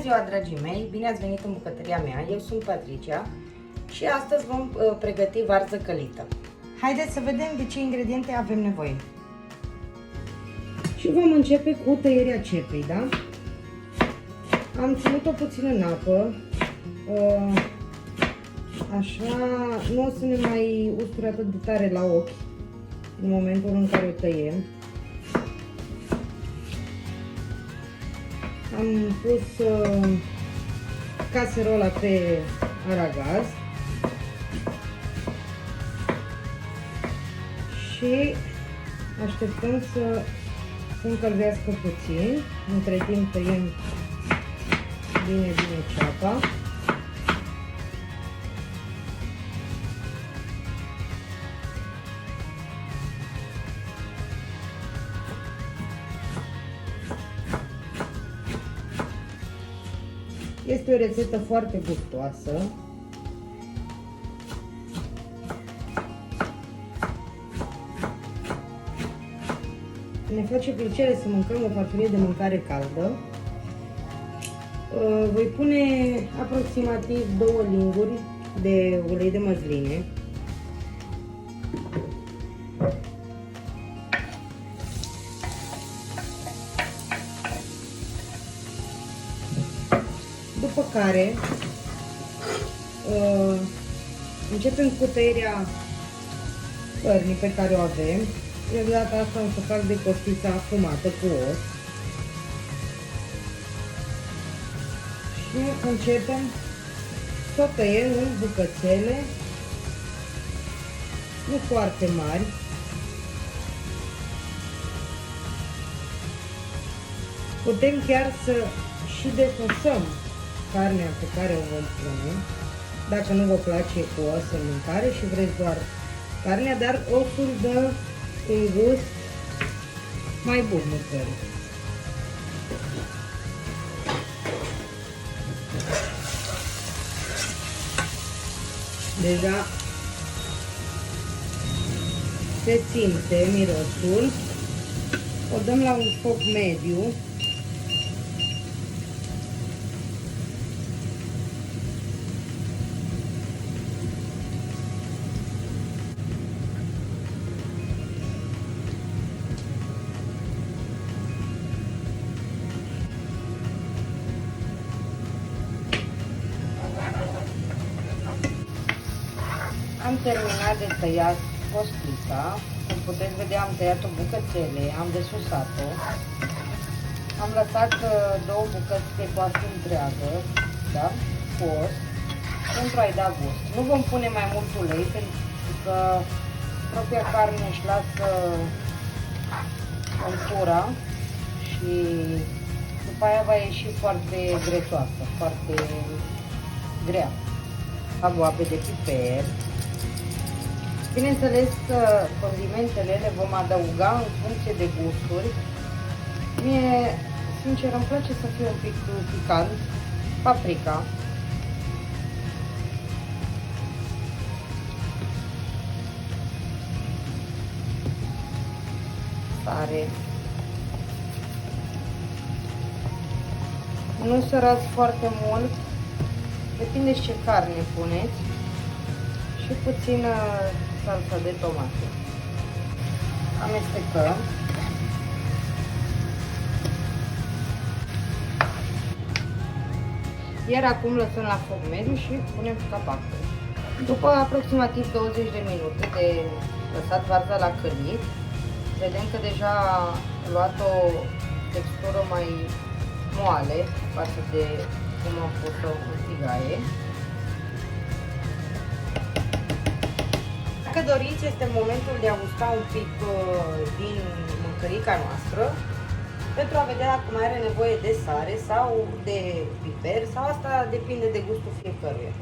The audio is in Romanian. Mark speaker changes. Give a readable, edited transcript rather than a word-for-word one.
Speaker 1: ziua, dragii mei! Bine ați venit în bucătăria mea! Eu sunt Patricia și astăzi vom pregăti varză călită. Haideți să vedem de ce ingrediente avem nevoie. Și vom începe cu tăierea cepei, da? Am ținut-o puțin în apă, așa, nu o să ne mai usture atât de tare la ochi în momentul în care o tăiem. Am pus caserola pe aragaz și așteptăm să se încălzească puțin. Între timp tăiem bine ceapa. Este o rețetă foarte gustoasă. Ne face plăcere să mâncăm o farfurie de mâncare caldă. Voi pune aproximativ 2 linguri de ulei de măsline. După care începem cu tăierea cărnii pe care o avem. De data asta am să fac de costița afumată cu os. Și începem să o tăiem în bucățele, nu foarte mari. Putem chiar să și defăsăm carnea pe care o vom pune, dacă nu vă place cu os în mâncare și vreți doar carnea, dar osul dă un gust mai bun mâncării. Deja se simte mirosul. O dăm la un foc mediu. Am terminat de tăiat costița. Cum puteți vedea, am tăiat-o bucățele, am desusat-o. Am lăsat 2 bucăți de coastă întreagă, da? Cu os, pentru a-i da gust. Nu vom pune mai mult ulei, pentru că propria carne își lasă umpura și după aia va ieși foarte grețoasă, foarte grea. Am ape de piper. Bineînțeles că condimentele le vom adăuga în funcție de gusturi. Mie, sincer, îmi place să fie un pic picant. Paprika. Sare. Nu sărați foarte mult. Depinde ce carne puneți. Și puțină salsa de tomate. Amestecăm. Iar acum lăsăm la foc mediu și punem capacul. După aproximativ 20 de minute de lăsat varza la călit, vedem că deja a luat o textură mai moale față de cum am pus-o în tigaie. Dacă doriți, este momentul de a gusta un pic din mâncărica noastră pentru a vedea dacă mai are nevoie de sare sau de piper, sau asta depinde de gustul fiecăruia.